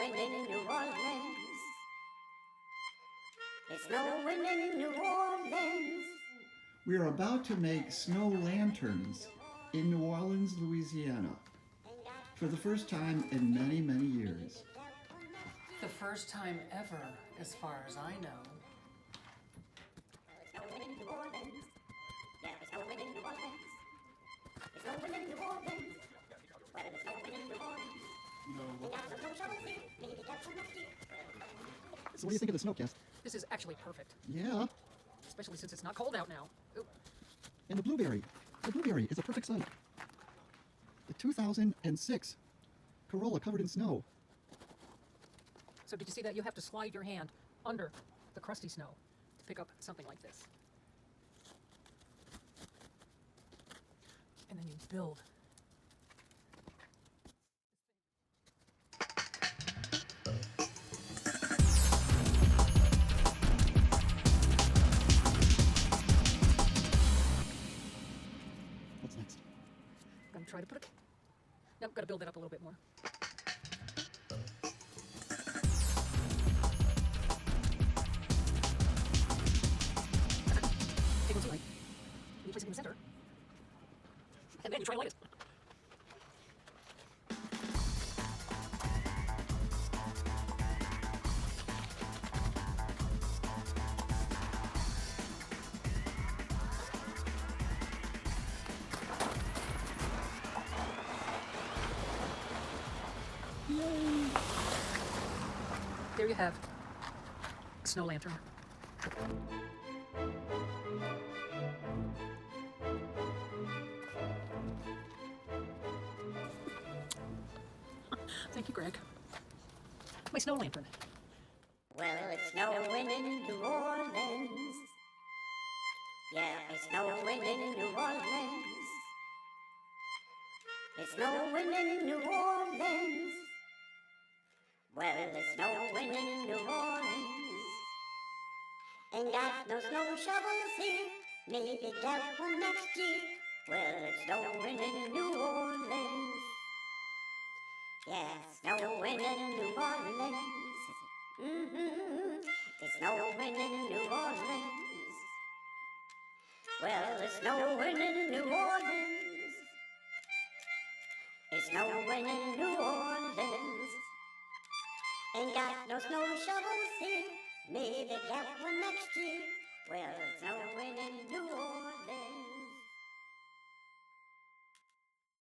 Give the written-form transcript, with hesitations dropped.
snowing in New Orleans. It's snowing in New Orleans. We are about to make snow lanterns in New Orleans, Louisiana, for the first time in many, many years. The first time ever, as far as I know. It's snowing in New Orleans. Yeah, it's snowing in New Orleans. It's snowing in New Orleans. Well, it's snowing in New Orleans. They got some snow shovels here. Maybe that's some next year. So what do you think of the snowcast? This is actually perfect, Yeah, especially since it's not cold out now. Ooh. and the blueberry. The blueberry is a perfect site. The 2006 Corolla covered in snow. So did you see that? You have to slide your hand under the crusty snow to pick up something like this. And then you build. What's next? I'm gonna try to put it. Nope, gotta build it up a little bit more. Take one too light. You place it in the center. And then you try to light it. Yay! There you have a snow lantern. Thank you, Greg. My snow lantern. Well, it's snowing in New Orleans. Yeah, it's snowing in New Orleans. It's snowing in New Orleans. Well, it's snowing in New Orleans. Ain't got no snow shovels here. Maybe get one next year. Well, it's snowing in New Orleans. Yeah, snowing in New Orleans. It's snowing in New Orleans. Well, it's snowing in New Orleans. It's snowing in New Orleans. Ain't got no snow shovels here. Maybe get one next year. Well, it's snowing in New Orleans.